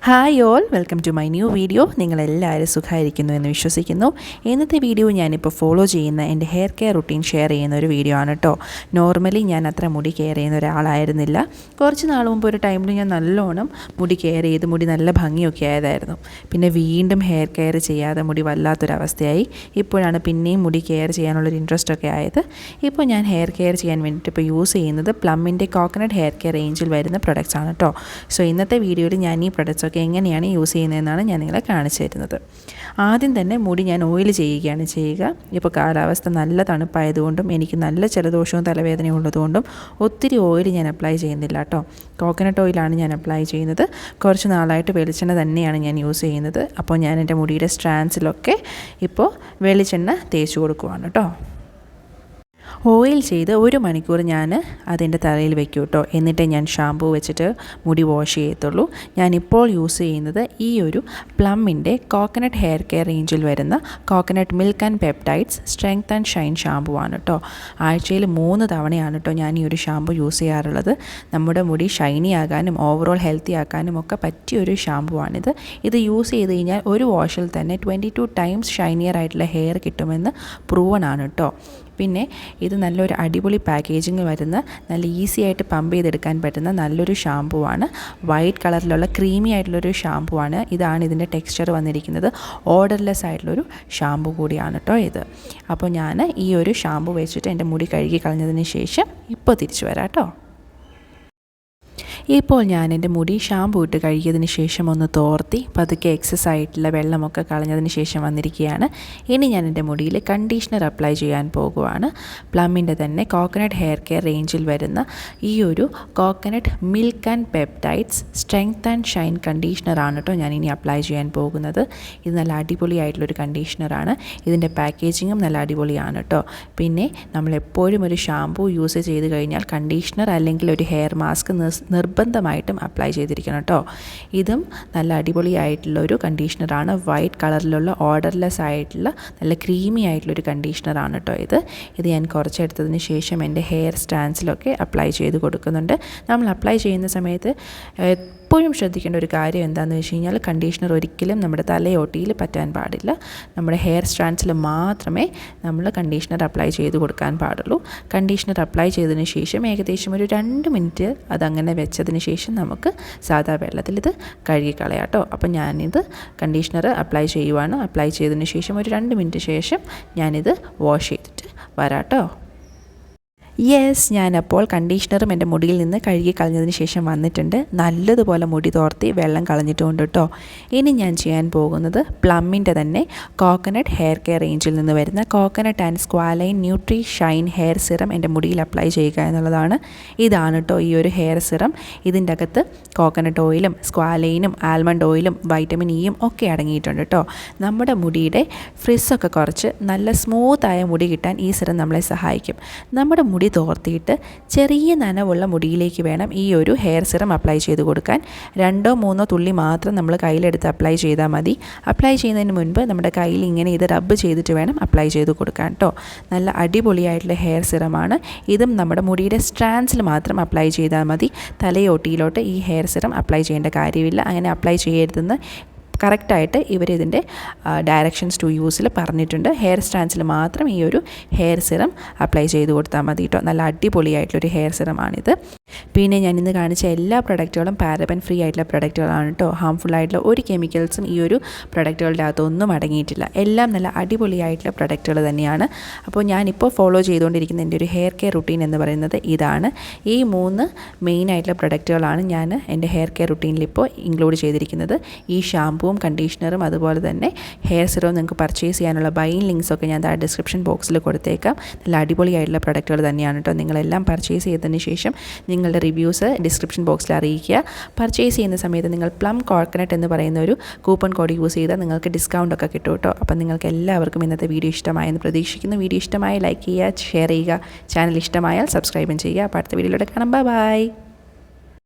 Hi all, welcome to my new video. നിങ്ങളെല്ലാവരും സുഖമായിരിക്കുന്നു എന്ന് വിശ്വസിക്കുന്നു. ഇന്നത്തെ വീഡിയോ ഞാനിപ്പോൾ ഫോളോ ചെയ്യുന്ന എൻ്റെ ഹെയർ കെയർ റുട്ടീൻ ഷെയർ ചെയ്യുന്ന ഒരു വീഡിയോ ആണ് കേട്ടോ. നോർമലി ഞാൻ അത്ര മുടി കെയർ ചെയ്യുന്ന ഒരാളായിരുന്നില്ല. കുറച്ച് നാൾ മുമ്പ് ഒരു ടൈമിൽ ഞാൻ നല്ലോണം മുടി കെയർ ചെയ്ത് മുടി നല്ല ഭംഗിയൊക്കെ ആയതായിരുന്നു. പിന്നെ വീണ്ടും ഹെയർ കെയർ ചെയ്യാതെ മുടി വല്ലാത്തൊരവസ്ഥയായി. ഇപ്പോഴാണ് പിന്നെയും മുടി കെയർ ചെയ്യാനുള്ളൊരു ഇൻട്രസ്റ്റൊക്കെ ആയത്. ഇപ്പോൾ ഞാൻ ഹെയർ കെയർ ചെയ്യാൻ വേണ്ടിയിട്ട് ഇപ്പോൾ യൂസ് ചെയ്യുന്നത് പ്ലമ്മിൻ്റെ കോക്കനട്ട് ഹെയർ കെയർ റേഞ്ചിൽ വരുന്ന പ്രൊഡക്ട്സ് ആണ് കേട്ടോ. സോ ഇന്നത്തെ വീഡിയോയിൽ ഞാൻ ഈ പ്രൊഡക്ട്സ് എങ്ങനെയാണ് യൂസ് ചെയ്യുന്നതെന്നാണ് ഞാൻ നിങ്ങളെ കാണിച്ചു തരുന്നത്. ആദ്യം തന്നെ മുടി ഞാൻ ഓയിൽ ചെയ്യുകയാണ് ചെയ്യുക. ഇപ്പോൾ കാലാവസ്ഥ നല്ല തണുപ്പായതുകൊണ്ടും എനിക്ക് നല്ല ജലദോഷവും തലവേദനയും ഉള്ളതുകൊണ്ടും ഒത്തിരി ഓയിൽ ഞാൻ അപ്ലൈ ചെയ്യുന്നില്ല കേട്ടോ. കോക്കനട്ട് ഓയിലാണ് ഞാൻ അപ്ലൈ ചെയ്യുന്നത്. കുറച്ച് നാളായിട്ട് വെളിച്ചെണ്ണ തന്നെയാണ് ഞാൻ യൂസ് ചെയ്യുന്നത്. അപ്പോൾ ഞാൻ എൻ്റെ മുടിയുടെ സ്ട്രാൻഡ്സിലൊക്കെ ഇപ്പോൾ വെളിച്ചെണ്ണ തേച്ച് കൊടുക്കുവാണ് കേട്ടോ. ഓയിൽ ചെയ്ത് 1 മണിക്കൂർ ഞാൻ അതിൻ്റെ തലയിൽ വെക്കും കേട്ടോ. എന്നിട്ടേ ഞാൻ ഷാമ്പൂ വെച്ചിട്ട് മുടി വാഷ് ചെയ്യത്തുള്ളൂ. ഞാനിപ്പോൾ യൂസ് ചെയ്യുന്നത് ഈ ഒരു പ്ലമ്മിൻ്റെ കോക്കനട്ട് ഹെയർ കെയർ റേഞ്ചിൽ വരുന്ന coconut milk and peptides strength and Shine shampoo ആണ് കേട്ടോ. ആഴ്ചയിൽ 3 തവണയാണ് കേട്ടോ ഞാൻ ഈ ഒരു ഷാമ്പൂ യൂസ് ചെയ്യാറുള്ളത്. നമ്മുടെ മുടി ഷൈനി ആകാനും ഓവറോൾ ഹെൽത്തി ആക്കാനും ഒക്കെ പറ്റിയൊരു ഷാമ്പൂ ആണിത്. ഇത് യൂസ് ചെയ്ത് കഴിഞ്ഞാൽ ഒരു വാഷിൽ തന്നെ 22 ടൈംസ് ഷൈനിയർ ആയിട്ടുള്ള ഹെയർ കിട്ടുമെന്ന് പ്രൂവൺ ആണ് കേട്ടോ. പിന്നെ ഇത് നല്ലൊരു അടിപൊളി പാക്കേജിങ് വരുന്ന നല്ല ഈസി ആയിട്ട് പമ്പ് ചെയ്തെടുക്കാൻ പറ്റുന്ന നല്ലൊരു ഷാമ്പൂ ആണ്. വൈറ്റ് കളറിലുള്ള ക്രീമി ആയിട്ടുള്ളൊരു ഷാമ്പൂ ആണ്. ഇതാണ് ഇതിൻ്റെ ടെക്സ്ചർ വന്നിരിക്കുന്നത്. ഓർഡർലെസ് ആയിട്ടുള്ളൊരു ഷാമ്പൂ കൂടിയാണ് കേട്ടോ ഇത്. അപ്പോൾ ഞാൻ ഈ ഒരു ഷാമ്പൂ വെച്ചിട്ട് എൻ്റെ മുടി കഴുകി കളഞ്ഞതിന് ശേഷം ഇപ്പോൾ തിരിച്ചു വരാം കേട്ടോ. ഇപ്പോൾ ഞാൻ എൻ്റെ മുടി ഷാമ്പൂ ഇട്ട് കഴുകിയതിന് ശേഷം ഒന്ന് തോർത്തി പതുക്കെ എക്സസ് ആയിട്ടുള്ള വെള്ളമൊക്കെ കളഞ്ഞതിന് ശേഷം വന്നിരിക്കുകയാണ്. ഇനി ഞാൻ എൻ്റെ മുടിയിൽ കണ്ടീഷണർ അപ്ലൈ ചെയ്യാൻ പോകുവാണ്. പ്ലമ്മിൻ്റെ തന്നെ കോക്കനട്ട് ഹെയർ കെയർ റേഞ്ചിൽ വരുന്ന ഈ ഒരു coconut milk and peptides strength and shine കണ്ടീഷണറാണ് കേട്ടോ ഞാൻ ഇനി അപ്ലൈ ചെയ്യാൻ പോകുന്നത്. ഇത് നല്ല അടിപൊളിയായിട്ടുള്ളൊരു കണ്ടീഷണറാണ്. ഇതിൻ്റെ പാക്കേജിങ്ങും നല്ല അടിപൊളിയാണ് കേട്ടോ. പിന്നെ നമ്മളെപ്പോഴും ഒരു ഷാമ്പൂ യൂസ് ചെയ്ത് കഴിഞ്ഞാൽ കണ്ടീഷണർ അല്ലെങ്കിൽ ഒരു ഹെയർ മാസ്ക് നിർബന്ധമായിട്ടും അപ്ലൈ ചെയ്തിരിക്കണം കേട്ടോ. ഇതും നല്ല അടിപൊളിയായിട്ടുള്ളൊരു കണ്ടീഷണറാണ്. വൈറ്റ് കളറിലുള്ള ഓർഡർലെസ് ആയിട്ടുള്ള നല്ല ക്രീമി ആയിട്ടുള്ളൊരു കണ്ടീഷണറാണ് കേട്ടോ ഇത് ഞാൻ കുറച്ചെടുത്തതിന് ശേഷം എൻ്റെ ഹെയർ സ്റ്റാൻഡ്സിലൊക്കെ അപ്ലൈ ചെയ്ത് കൊടുക്കുന്നുണ്ട്. നമ്മൾ അപ്ലൈ ചെയ്യുന്ന സമയത്ത് എപ്പോഴും ശ്രദ്ധിക്കേണ്ട ഒരു കാര്യം എന്താണെന്ന് വെച്ച് കഴിഞ്ഞാൽ കണ്ടീഷണർ ഒരിക്കലും നമ്മുടെ തലയോട്ടിയിൽ പറ്റാൻ പാടില്ല. നമ്മുടെ ഹെയർ സ്ട്രാൻഡ്സിൽ മാത്രമേ നമ്മൾ കണ്ടീഷണർ അപ്ലൈ ചെയ്ത് കൊടുക്കാൻ പാടുള്ളൂ. കണ്ടീഷണർ അപ്ലൈ ചെയ്തതിന് ശേഷം ഏകദേശം ഒരു 2 മിനിറ്റ് അതങ്ങനെ വെച്ചതിന് ശേഷം നമുക്ക് സാധാ വെള്ളത്തിൽ ഇത് കഴുകിക്കളയാം കേട്ടോ. അപ്പോൾ ഞാനിത് കണ്ടീഷണർ അപ്ലൈ ചെയ്യുവാണ്. അപ്ലൈ ചെയ്തതിന് ശേഷം ഒരു 2 മിനിറ്റ് ശേഷം ഞാനിത് വാഷ് ചെയ്തിട്ട് വരാം കേട്ടോ. ഞാനപ്പോൾ കണ്ടീഷണറും എൻ്റെ മുടിയിൽ നിന്ന് കഴുകി കളഞ്ഞതിന് ശേഷം വന്നിട്ടുണ്ട്. നല്ലതുപോലെ മുടി തോർത്തി വെള്ളം കളഞ്ഞിട്ടുണ്ട് കേട്ടോ. ഇനി ഞാൻ ചെയ്യാൻ പോകുന്നത് പ്ലമ്മിൻ്റെ തന്നെ കോക്കനട്ട് ഹെയർ കെയർ റേഞ്ചിൽ നിന്ന് വരുന്ന coconut and squalane nutri shine hair serum എൻ്റെ മുടിയിൽ അപ്ലൈ ചെയ്യുക എന്നുള്ളതാണ്. ഇതാണ് കേട്ടോ ഈ ഒരു ഹെയർ സിറം. ഇതിൻ്റെ അകത്ത് കോക്കനട്ട് ഓയിലും സ്ക്വാലൈനും ആൽമണ്ട് ഓയിലും വൈറ്റമിൻ ഇയും ഒക്കെ അടങ്ങിയിട്ടുണ്ട് കേട്ടോ. നമ്മുടെ മുടിയുടെ ഫ്രിസ്സൊക്കെ കുറച്ച് നല്ല സ്മൂത്തായ മുടി കിട്ടാൻ ഈ സിറം നമ്മളെ സഹായിക്കും. നമ്മുടെ മുടി തോർത്തിയിട്ട് ചെറിയ നനവുള്ള മുടിയിലേക്ക് വേണം ഈ ഒരു ഹെയർ സിറം അപ്ലൈ ചെയ്ത് കൊടുക്കാൻ. 2-3 തുള്ളി മാത്രം നമ്മൾ കയ്യിലെടുത്ത് അപ്ലൈ ചെയ്താൽ മതി. അപ്ലൈ ചെയ്യുന്നതിന് മുൻപ് നമ്മുടെ കയ്യിൽ ഇങ്ങനെ ഇത് റബ്ബ് ചെയ്തിട്ട് വേണം അപ്ലൈ ചെയ്ത് കൊടുക്കാൻ കേട്ടോ. നല്ല അടിപൊളിയായിട്ടുള്ള ഹെയർ സിറമാണ്. ഇതും നമ്മുടെ മുടിയുടെ സ്ട്രാൻഡ്സിൽ മാത്രം അപ്ലൈ ചെയ്താൽ മതി. തലയോട്ടിയിലോട്ട് ഈ ഹെയർ സിറം അപ്ലൈ ചെയ്യേണ്ട കാര്യമില്ല. അങ്ങനെ അപ്ലൈ ചെയ്യരുതെന്ന് കറക്റ്റായിട്ട് ഇവരിതിൻ്റെ ഡയറക്ഷൻസ് ടു യൂസിൽ പറഞ്ഞിട്ടുണ്ട്. ഹെയർ സ്റ്റാൻഡ്സിൽ മാത്രം ഈ ഒരു ഹെയർ സിറം അപ്ലൈ ചെയ്ത് കൊടുത്താൽ മതി കേട്ടോ. നല്ല അടിപൊളിയായിട്ടുള്ളൊരു ഹെയർ സിറമാണിത്. പിന്നെ ഞാൻ ഇന്ന് കാണിച്ച എല്ലാ പ്രൊഡക്റ്റുകളും പാരബൻ ഫ്രീ ആയിട്ടുള്ള പ്രൊഡക്റ്റുകളാണ് കേട്ടോ. ഹാംഫുൾ ആയിട്ടുള്ള ഒരു കെമിക്കൽസും ഈ ഒരു പ്രൊഡക്റ്റുകളുടെ അകത്തൊന്നും അടങ്ങിയിട്ടില്ല. എല്ലാം നല്ല അടിപൊളിയായിട്ടുള്ള പ്രൊഡക്റ്റുകൾ തന്നെയാണ്. അപ്പോൾ ഞാനിപ്പോൾ ഫോളോ ചെയ്തുകൊണ്ടിരിക്കുന്ന എൻ്റെ ഒരു ഹെയർ കെയർ റുട്ടീൻ എന്ന് പറയുന്നത് ഇതാണ്. ഈ 3 മെയിൻ ആയിട്ടുള്ള പ്രൊഡക്റ്റുകളാണ് ഞാൻ എൻ്റെ ഹെയർ കെയർ റുട്ടീനിൽ ഇപ്പോൾ ഇൻക്ലൂഡ് ചെയ്തിരിക്കുന്നത്. ഈ ഷാമ്പൂ കണ്ടീഷണറും അതുപോലെ തന്നെ ഹെയർ സിറവും നിങ്ങൾക്ക് പർച്ചേസ് ചെയ്യാനുള്ള ബൈയിങ് ലിങ്ക്സൊക്കെ ഞാൻ ഡിസ്ക്രിപ്ഷൻ ബോക്സിൽ കൊടുത്തേക്കാം. നല്ല അടിപൊളിയായിട്ടുള്ള പ്രൊഡക്റ്റുകൾ തന്നെയാണ് കേട്ടോ. നിങ്ങളെല്ലാം പർച്ചേസ് ചെയ്തതിന് ശേഷം നിങ്ങളുടെ റിവ്യൂസ് ഡിസ്ക്രിപ്ഷൻ ബോക്സിൽ അറിയിക്കുക. പർച്ചേസ് ചെയ്യുന്ന സമയത്ത് നിങ്ങൾ പ്ലം കോക്കനട്ട് എന്ന് പറയുന്ന ഒരു കൂപ്പൺ കോഡ് യൂസ് ചെയ്താൽ നിങ്ങൾക്ക് ഡിസ്കൗണ്ടൊക്കെ കിട്ടും കേട്ടോ. അപ്പം നിങ്ങൾക്ക് എല്ലാവർക്കും ഇന്നത്തെ വീഡിയോ ഇഷ്ടമായെന്ന് പ്രതീക്ഷിക്കുന്നു. വീഡിയോ ഇഷ്ടമായി ലൈക്ക് ചെയ്യുക, ഷെയർ ചെയ്യുക. ചാനൽ ഇഷ്ടമായാൽ സബ്സ്ക്രൈബും ചെയ്യുക. അപ്പോൾ അടുത്ത വീഡിയോയിലൂടെ കാണാം. ബൈ.